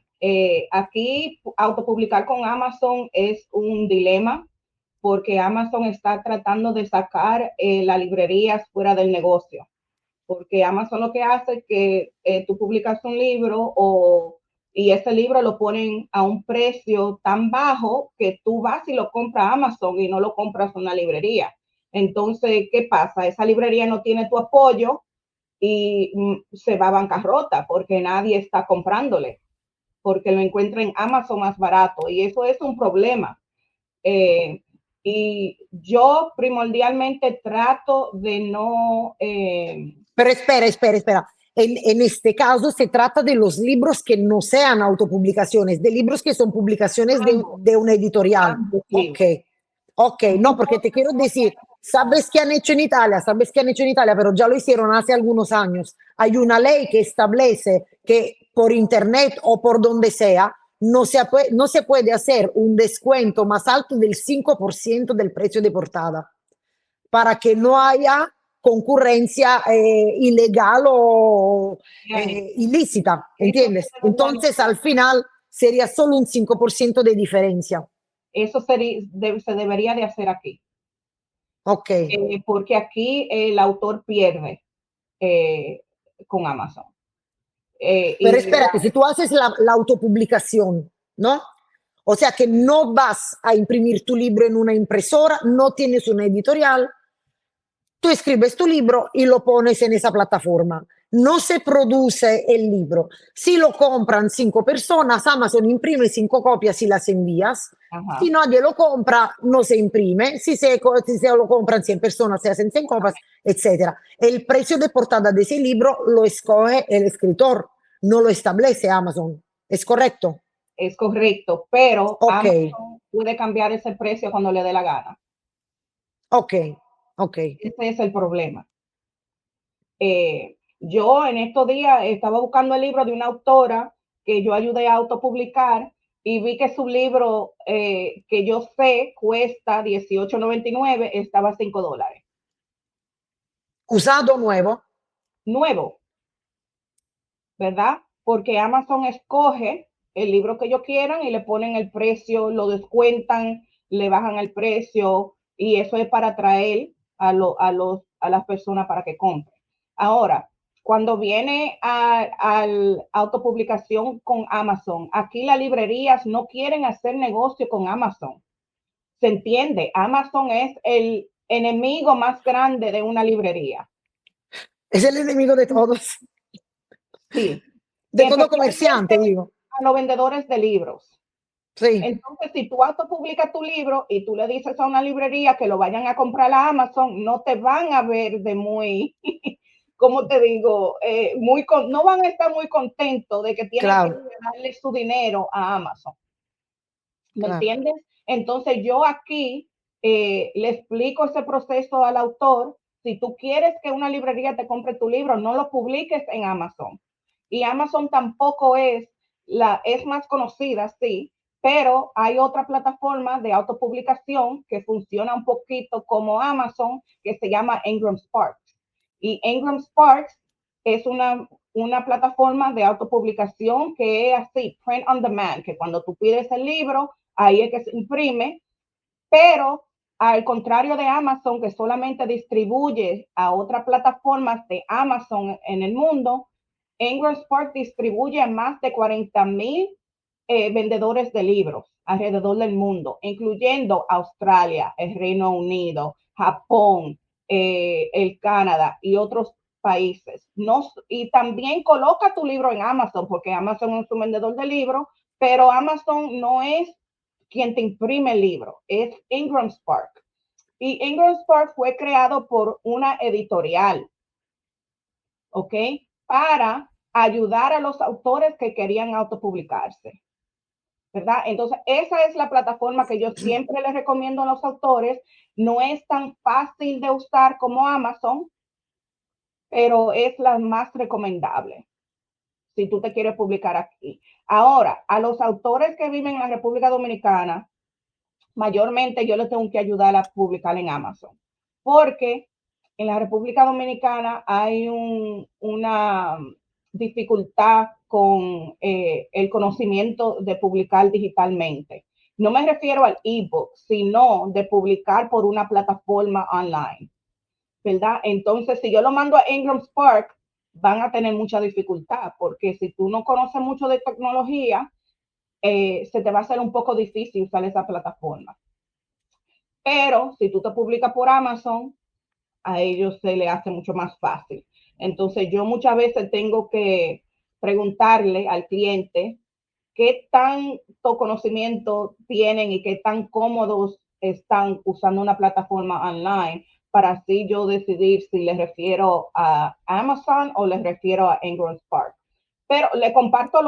aquí autopublicar con Amazon es un dilema porque Amazon está tratando de sacar las librerías fuera del negocio. Porque Amazon lo que hace es que tú publicas un libro y ese libro lo ponen a un precio tan bajo que tú vas y lo compras a Amazon y no lo compras a una librería. Entonces, ¿qué pasa? Esa librería no tiene tu apoyo y se va a bancarrota porque nadie está comprándole, porque lo encuentra en Amazon más barato y eso es un problema. Y yo primordialmente trato de no... Pero espera. En este caso se trata de los libros que no sean autopublicaciones, de libros que son publicaciones de una editorial. Ok, no, porque te quiero decir, ¿sabes qué han hecho en Italia? Pero ya lo hicieron hace algunos años. Hay una ley que establece que por internet o por donde sea, no se puede hacer un descuento más alto del 5% del precio de portada, para que no haya concurrencia ilegal o ilícita, ¿entiendes? Entonces, al final, sería solo un 5% de diferencia. Eso se debería de hacer aquí. Ok. Porque aquí el autor pierde con Amazon. Pero espérate, si tú haces la autopublicación, ¿no? O sea que no vas a imprimir tu libro en una impresora, no tienes una editorial, tú escribes tu libro y lo pones en esa plataforma. No se produce el libro. Si lo compran 5 personas, Amazon imprime 5 copias y las envías. Ajá. Si nadie lo compra, no se imprime. Si se lo compran 100 personas, se hacen 100 copias, etc. El precio de portada de ese libro lo escoge el escritor, no lo establece Amazon. ¿Es correcto? es correcto, pero Ok, Amazon puede cambiar ese precio cuando le dé la gana. ok, ok. Ese es el problema. Yo en estos días estaba buscando el libro de una autora que yo ayudé a autopublicar y vi que su libro, que yo sé cuesta $18.99, estaba a $5. ¿Usado o nuevo? Nuevo, ¿verdad? Porque Amazon escoge el libro que ellos quieran y le ponen el precio, lo descuentan, le bajan el precio y eso es para atraer a las personas para que compren. Ahora, cuando viene a autopublicación con Amazon, aquí las librerías no quieren hacer negocio con Amazon. ¿Se entiende? Amazon es el enemigo más grande de una librería. Es el enemigo de todos, Sí, de todo especialmente comerciante, digo. a los vendedores de libros. Sí, Entonces, si tú autopublicas tu libro y tú le dices a una librería que lo vayan a comprar a Amazon, no te van a ver de muy, ¿cómo te digo? No van a estar muy contentos de que tienen que claro, darle su dinero a Amazon. ¿Me claro. entiendes? Entonces, yo aquí le explico ese proceso al autor. Si tú quieres que una librería te compre tu libro, no lo publiques en Amazon. Y Amazon tampoco es más conocida, sí, pero hay otra plataforma de autopublicación que funciona un poquito como Amazon, que se llama Ingram Sparks. Y Ingram Sparks es una plataforma de autopublicación que es así, print on demand, que cuando tú pides el libro, ahí es que se imprime, pero al contrario de Amazon, que solamente distribuye a otras plataformas de Amazon en el mundo, Ingram Spark distribuye a más de 40,000 vendedores de libros alrededor del mundo, incluyendo Australia, el Reino Unido, Japón, el Canadá y otros países. No, y también coloca tu libro en Amazon, porque Amazon es un vendedor de libros, pero Amazon no es quien te imprime el libro, es Ingram Spark. Y Ingram Spark fue creado por una editorial, ¿ok? Para ayudar a los autores que querían autopublicarse, ¿verdad? Entonces, esa es la plataforma que yo siempre les recomiendo a los autores. No es tan fácil de usar como Amazon, pero es la más recomendable si tú te quieres publicar aquí. Ahora, a los autores que viven en la República Dominicana, mayormente yo les tengo que ayudar a publicar en Amazon, porque en la República Dominicana hay una dificultad con el conocimiento de publicar digitalmente. No me refiero al ebook, sino de publicar por una plataforma online, ¿verdad? Entonces, si yo lo mando a Ingram Spark, van a tener mucha dificultad, porque si tú no conoces mucho de tecnología, se te va a hacer un poco difícil usar esa plataforma. Pero si tú te publicas por Amazon, a ellos se les hace mucho más fácil. Entonces yo muchas veces tengo que preguntarle al cliente qué tanto conocimiento tienen y qué tan cómodos están usando una plataforma online para así yo decidir si les refiero a Amazon o les refiero a Ingram Spark. Pero le comparto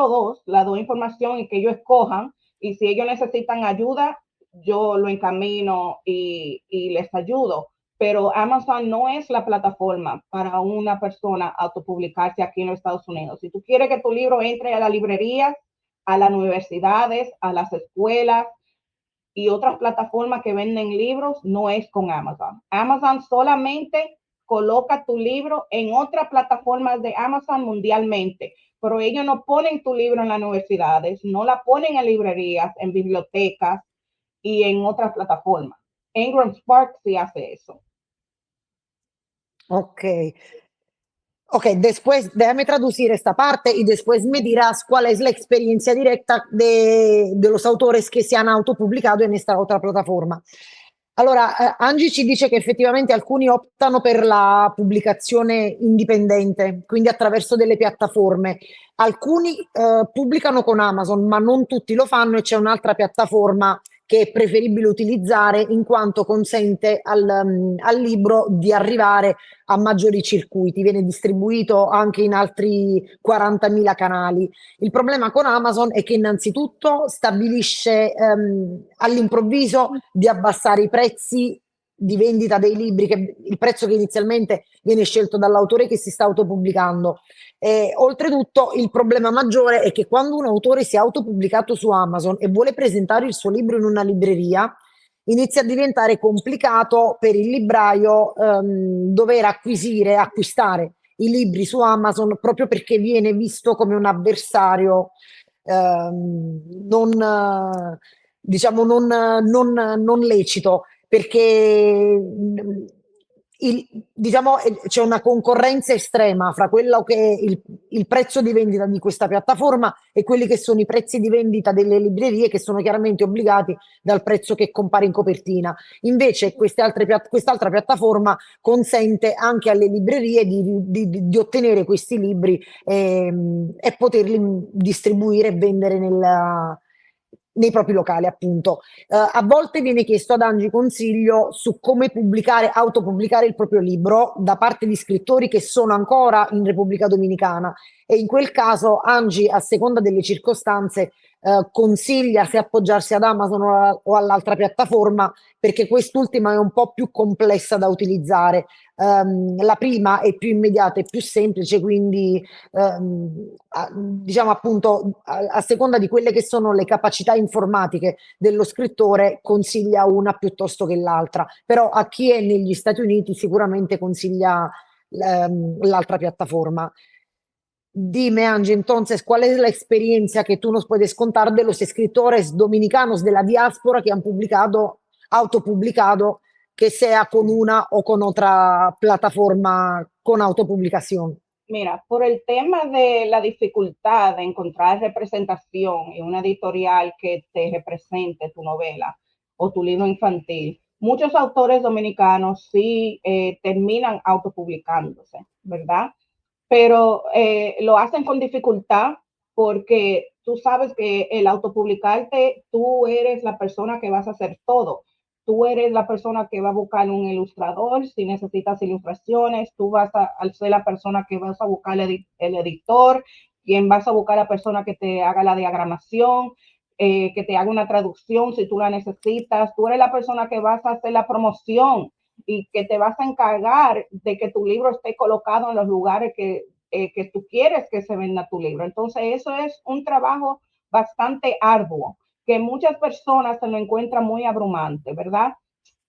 las dos información y que ellos escojan, y si ellos necesitan ayuda, yo lo encamino y les ayudo. Pero Amazon no es la plataforma para una persona autopublicarse aquí en los Estados Unidos. Si tú quieres que tu libro entre a las librerías, a las universidades, a las escuelas y otras plataformas que venden libros, no es con Amazon. Amazon solamente coloca tu libro en otras plataformas de Amazon mundialmente, pero ellos no ponen tu libro en las universidades, no la ponen en librerías, en bibliotecas y en otras plataformas. Ingram Spark sí hace eso. Ok. Ok, después déjame traducir esta parte y después me dirás cuál es la experiencia directa de los autores que se han autopublicado en esta otra plataforma. Allora, Angie ci dice che effettivamente alcuni optano per la pubblicazione indipendente, quindi attraverso delle piattaforme. Alcuni pubblicano con Amazon, ma non tutti lo fanno e c'è un'altra piattaforma che è preferibile utilizzare in quanto consente al libro di arrivare a maggiori circuiti, viene distribuito anche in altri 40.000 canali. Il problema con Amazon è che innanzitutto stabilisce all'improvviso di abbassare i prezzi di vendita dei libri, il prezzo che inizialmente viene scelto dall'autore che si sta autopubblicando. Oltretutto, il problema maggiore è che quando un autore si è autopubblicato su Amazon e vuole presentare il suo libro in una libreria, inizia a diventare complicato per il libraio dover acquistare i libri su Amazon proprio perché viene visto come un avversario non, diciamo, non lecito perché diciamo, c'è una concorrenza estrema fra quello che è il prezzo di vendita di questa piattaforma e quelli che sono i prezzi di vendita delle librerie che sono chiaramente obbligati dal prezzo che compare in copertina. Invece quest'altra piattaforma consente anche alle librerie di ottenere questi libri e poterli distribuire e vendere nei propri locali, appunto. A volte viene chiesto ad Angie consiglio su come autopubblicare il proprio libro da parte di scrittori che sono ancora in Repubblica Dominicana e in quel caso Angie, a seconda delle circostanze, consiglia se appoggiarsi ad Amazon o all'altra piattaforma perché quest'ultima è un po' più complessa da utilizzare. La prima è più immediata e più semplice, quindi diciamo appunto a seconda di quelle che sono le capacità informatiche dello scrittore, consiglia una piuttosto che l'altra, però a chi è negli Stati Uniti sicuramente consiglia l'altra piattaforma. Dime, Angie, entonces, ¿cuál es la experiencia que tú nos puedes contar de los escritores dominicanos de la diáspora que han publicado, autopublicado, que sea con una o con otra plataforma con autopublicación? Mira, por el tema de la dificultad de encontrar representación en una editorial que te represente tu novela o tu libro infantil, muchos autores dominicanos sí terminan autopublicándose, ¿verdad? Pero lo hacen con dificultad porque tú sabes que el autopublicarte, tú eres la persona que vas a hacer todo. Tú eres la persona que va a buscar un ilustrador si necesitas ilustraciones, tú vas a ser la persona que vas a buscar el editor, quien vas a buscar la persona que te haga la diagramación, que te haga una traducción si tú la necesitas, tú eres la persona que vas a hacer la promoción y que te vas a encargar de que tu libro esté colocado en los lugares que tú quieres que se venda tu libro. Entonces, eso es un trabajo bastante arduo que muchas personas se lo encuentran muy abrumante, ¿verdad?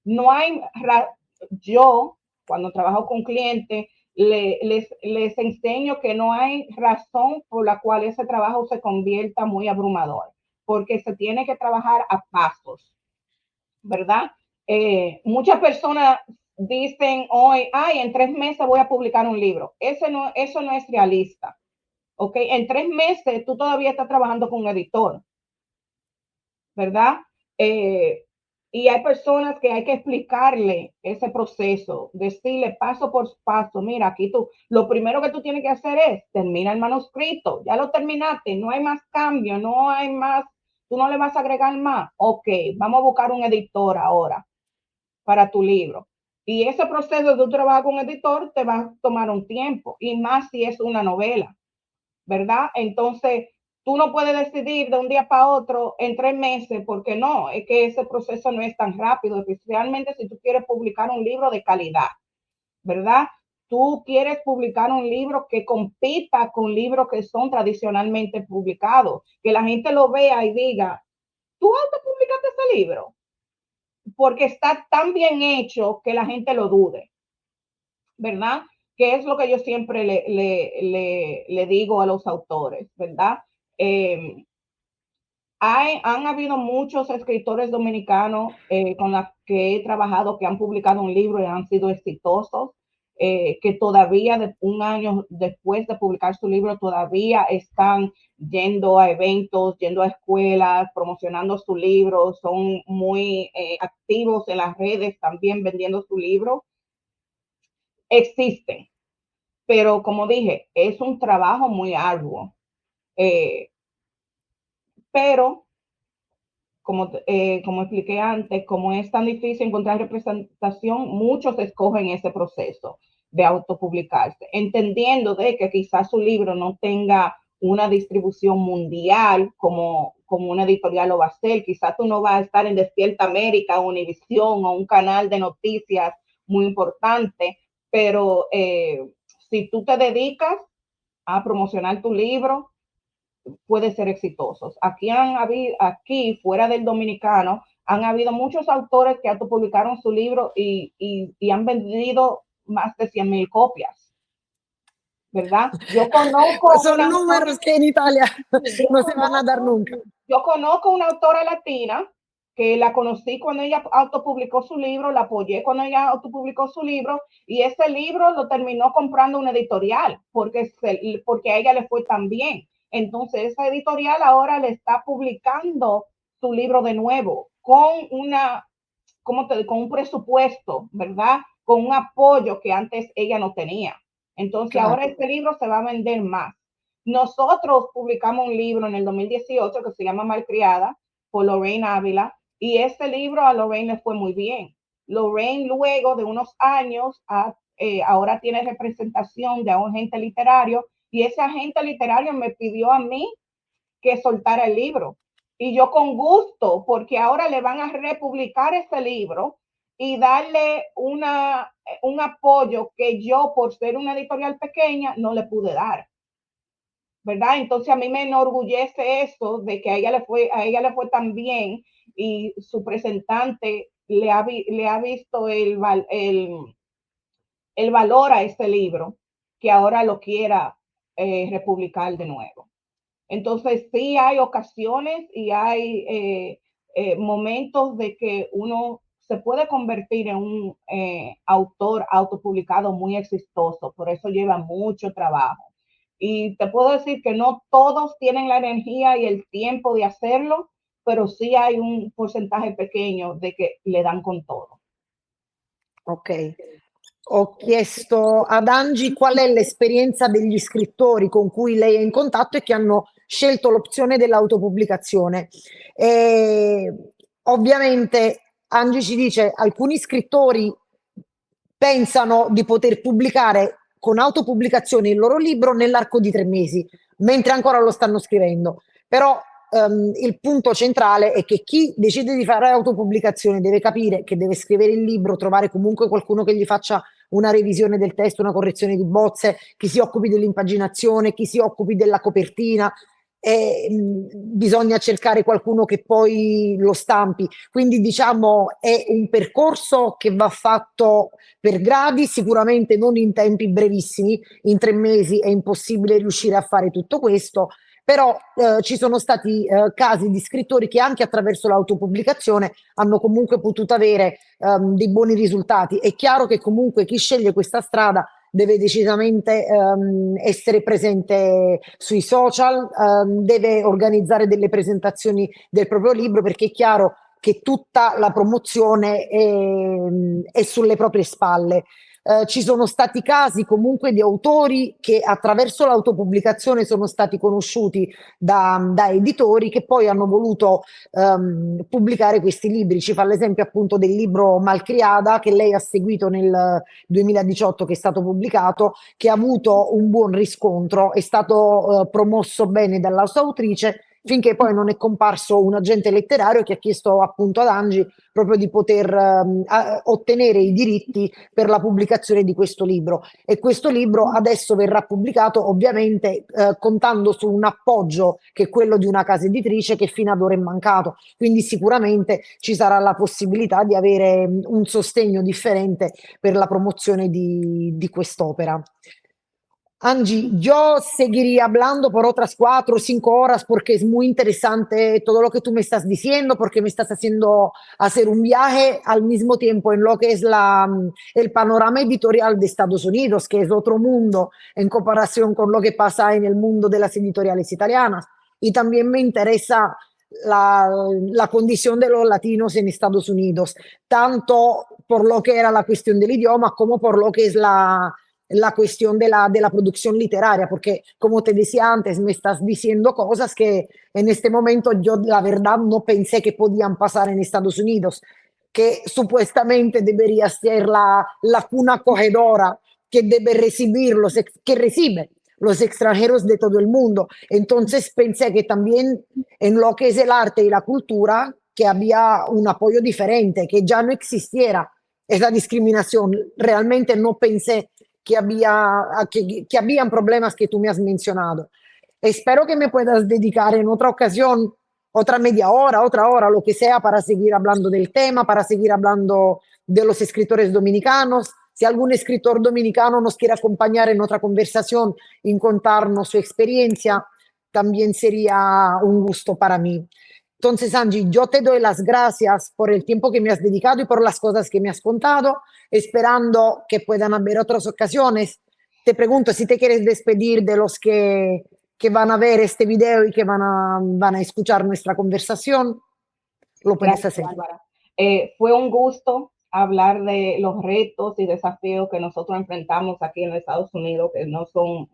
No hay, yo cuando trabajo con clientes, les enseño que no hay razón por la cual ese trabajo se convierta muy abrumador, porque se tiene que trabajar a pasos, ¿verdad? Muchas personas dicen hoy, ay, en 3 meses voy a publicar un libro. Eso no es realista. ¿Ok? En 3 meses tú todavía estás trabajando con un editor, ¿verdad? Y hay personas que hay que explicarle ese proceso, decirle paso por paso, mira, aquí tú, lo primero que tú tienes que hacer es terminar el manuscrito, ya lo terminaste, no hay más cambio, no hay más, tú no le vas a agregar más, ok, vamos a buscar un editor ahora para tu libro. Y ese proceso de tu trabajo con un editor te va a tomar un tiempo, y más si es una novela, ¿verdad? Entonces, tú no puedes decidir de un día para otro en 3 meses, porque no, es que ese proceso no es tan rápido, especialmente si tú quieres publicar un libro de calidad, ¿verdad? Tú quieres publicar un libro que compita con libros que son tradicionalmente publicados, que la gente lo vea y diga, ¿tú autopublicaste ese libro? Porque está tan bien hecho que la gente lo dude, ¿verdad? Que es lo que yo siempre le digo a los autores, ¿verdad? Eh, han habido muchos escritores dominicanos con los que he trabajado que han publicado un libro y han sido exitosos, que todavía un año después de publicar su libro todavía están yendo a eventos, yendo a escuelas, promocionando su libro, son muy activos en las redes también vendiendo su libro. Existen, pero como dije, es un trabajo muy arduo. Eh, pero como expliqué antes, como es tan difícil encontrar representación, muchos escogen ese proceso de autopublicarse, entendiendo de que quizás su libro no tenga una distribución mundial como una editorial lo va a hacer. Quizás tú no vas a estar en Despierta América, Univisión o un canal de noticias muy importante, pero si tú te dedicas a promocionar tu libro, puede ser exitosos. Aquí fuera del dominicano, han habido muchos autores que autopublicaron su libro y han vendido más de 100,000 copias, ¿verdad? Yo conozco Son una números que en Italia yo no se van a dar nunca. yo conozco una autora latina que la conocí cuando ella autopublicó su libro, la apoyé cuando ella autopublicó su libro y ese libro lo terminó comprando una editorial porque a ella le fue tan bien. Entonces esa editorial ahora le está publicando su libro de nuevo con un presupuesto, ¿verdad? Con un apoyo que antes ella no tenía. Entonces Claro. ahora este libro se va a vender más. Nosotros publicamos un libro en el 2018 que se llama Malcriada por Lorraine Ávila y ese libro a Lorraine le fue muy bien. Lorraine luego de unos años ahora tiene representación de un agente literario y ese agente literario me pidió a mí que soltara el libro. Y yo con gusto, porque ahora le van a republicar ese libro y darle un apoyo que yo, por ser una editorial pequeña, no le pude dar. ¿Verdad? Entonces a mí me enorgullece eso de que a ella le fue tan bien y su presentante le ha visto el valor a este libro que ahora lo quiera republicar de nuevo. Entonces sí hay ocasiones y hay momentos de que uno se puede convertir en un autor autopublicado muy exitoso, por eso lleva mucho trabajo. Y te puedo decir que no todos tienen la energía y el tiempo de hacerlo, pero sí hay un porcentaje pequeño de que le dan con todo. Ok. Ho chiesto ad Angie qual è l'esperienza degli scrittori con cui lei è in contatto e che hanno scelto l'opzione dell'autopubblicazione. E ovviamente Angie ci dice alcuni scrittori pensano di poter pubblicare con autopubblicazione il loro libro nell'arco di 3 mesi, mentre ancora lo stanno scrivendo. Però il punto centrale è che chi decide di fare autopubblicazione deve capire che deve scrivere il libro, trovare comunque qualcuno che gli faccia una revisione del testo, una correzione di bozze, chi si occupi dell'impaginazione, chi si occupi della copertina. Bisogna cercare qualcuno che poi lo stampi. Quindi diciamo è un percorso che va fatto per gradi, sicuramente non in tempi brevissimi, in 3 mesi è impossibile riuscire a fare tutto questo, però ci sono stati casi di scrittori che anche attraverso l'autopubblicazione hanno comunque potuto avere dei buoni risultati. È chiaro che comunque chi sceglie questa strada deve decisamente essere presente sui social, deve organizzare delle presentazioni del proprio libro perché è chiaro che tutta la promozione è sulle proprie spalle. Ci sono stati casi comunque di autori che attraverso l'autopubblicazione sono stati conosciuti da editori che poi hanno voluto pubblicare questi libri. Ci fa l'esempio appunto del libro Malcriada che lei ha seguito nel 2018 che è stato pubblicato, che ha avuto un buon riscontro, è stato promosso bene dalla sua autrice finché poi non è comparso un agente letterario che ha chiesto appunto ad Angie proprio di poter ottenere i diritti per la pubblicazione di questo libro e questo libro adesso verrà pubblicato ovviamente contando su un appoggio che è quello di una casa editrice che fino ad ora è mancato, quindi sicuramente ci sarà la possibilità di avere un sostegno differente per la promozione di quest'opera. Angie, yo seguiría hablando por otras 4 o 5 horas porque es muy interesante todo lo que tú me estás diciendo, porque me estás haciendo hacer un viaje al mismo tiempo en lo que es el panorama editorial de Estados Unidos, que es otro mundo en comparación con lo que pasa en el mundo de las editoriales italianas. Y también me interesa la condición de los latinos en Estados Unidos, tanto por lo que era la cuestión del idioma como por lo que es la cuestión de la producción literaria, porque como te decía antes, me estás diciendo cosas que en este momento yo la verdad no pensé que podían pasar en Estados Unidos, que supuestamente debería ser la cuna acogedora que debe recibir que recibe los extranjeros de todo el mundo. Entonces pensé que también en lo que es el arte y la cultura, que había un apoyo diferente, que ya no existiera esa discriminación. Realmente no pensé que habían problemas que tú me has mencionado. Espero que me puedas dedicar en otra ocasión, otra media hora, otra hora, lo que sea, para seguir hablando del tema, para seguir hablando de los escritores dominicanos. Si algún escritor dominicano nos quiere acompañar en otra conversación y contarnos su experiencia, también sería un gusto para mí. Entonces, Angie, yo te doy las gracias por el tiempo que me has dedicado y por las cosas que me has contado, esperando que puedan haber otras ocasiones. Te pregunto si te quieres despedir de los que van a ver este video y que van a escuchar nuestra conversación. Lo puedes Gracias, hacer. Bárbara. Fue un gusto hablar de los retos y desafíos que nosotros enfrentamos aquí en Estados Unidos, que no son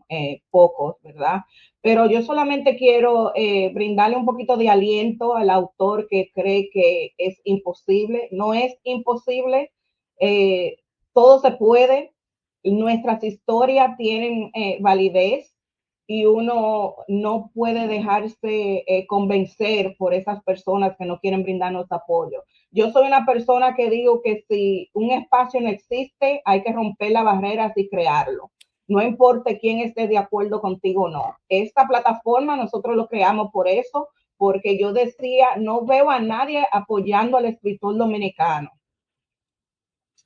pocos, ¿verdad? Pero yo solamente quiero brindarle un poquito de aliento al autor que cree que es imposible. No es imposible, todo se puede. Nuestras historias tienen validez y uno no puede dejarse convencer por esas personas que no quieren brindarnos apoyo. Yo soy una persona que digo que si un espacio no existe, hay que romper las barreras y crearlo. No importa quién esté de acuerdo contigo o no. Esta plataforma nosotros lo creamos por eso, porque yo decía, no veo a nadie apoyando al escritor dominicano.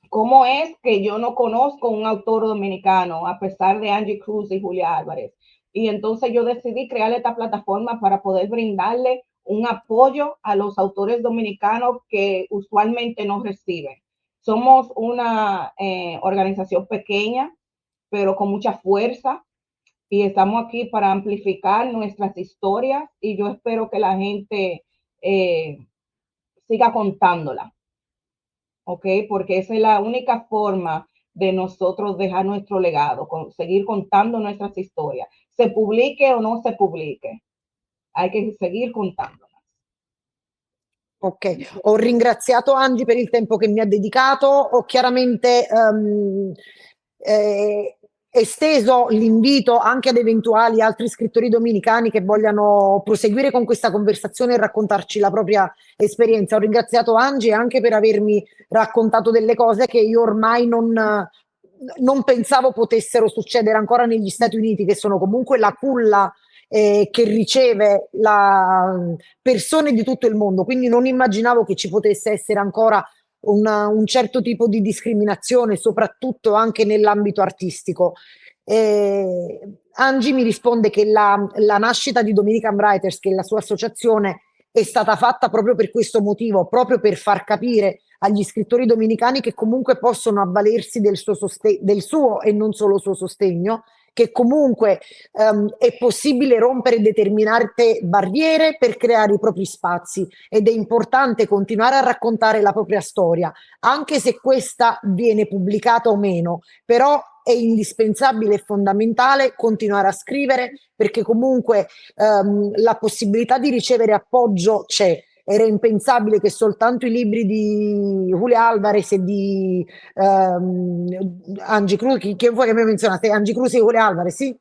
¿Cómo es que yo no conozco un autor dominicano a pesar de Angie Cruz y Julia Álvarez? Y entonces yo decidí crear esta plataforma para poder brindarle un apoyo a los autores dominicanos que usualmente no reciben. Somos una organización pequeña, pero con mucha fuerza, y estamos aquí para amplificar nuestras historias, y yo espero que la gente siga contándola. ¿Ok? Porque esa es la única forma de nosotros dejar nuestro legado, seguir contando nuestras historias. Se publique o no se publique, hay che seguir contando. Ok, ho ringraziato Angie per il tempo che mi ha dedicato, ho chiaramente esteso l'invito anche ad eventuali altri scrittori dominicani che vogliano proseguire con questa conversazione e raccontarci la propria esperienza. Ho ringraziato Angie anche per avermi raccontato delle cose che io ormai non pensavo potessero succedere ancora negli Stati Uniti, che sono comunque la culla che riceve persone di tutto il mondo, quindi non immaginavo che ci potesse essere ancora un certo tipo di discriminazione, soprattutto anche nell'ambito artistico. Angie mi risponde che la nascita di Dominican Writers, che è la sua associazione, è stata fatta proprio per questo motivo, proprio per far capire agli scrittori dominicani che comunque possono avvalersi del suo e non solo suo sostegno, che comunque è possibile rompere determinate barriere per creare i propri spazi ed è importante continuare a raccontare la propria storia, anche se questa viene pubblicata o meno, però è indispensabile e fondamentale continuare a scrivere perché comunque la possibilità di ricevere appoggio c'è. Era impensabile che soltanto i libri di Julia Alvarez e di Angie Cruz, chi vuoi che mi menzionate? Angie Cruz e Julia Alvarez, sì?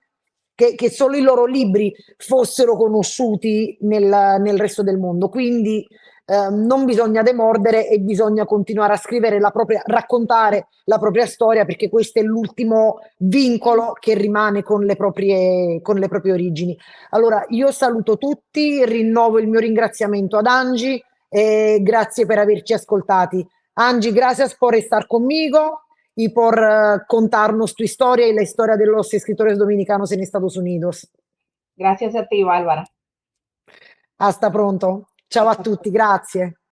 Che solo i loro libri fossero conosciuti nel resto del mondo. Quindi non bisogna demordere e bisogna continuare a scrivere raccontare la propria storia perché questo è l'ultimo vincolo che rimane con con le proprie origini. Allora, io saluto tutti, rinnovo il mio ringraziamento ad Angie e grazie per averci ascoltati. Angie, gracias por estar conmigo y por contarnos tu historia y la historia de los escritores dominicanos en Estados Unidos. Gracias a ti, Bárbara. Hasta pronto. Ciao a tutti, grazie.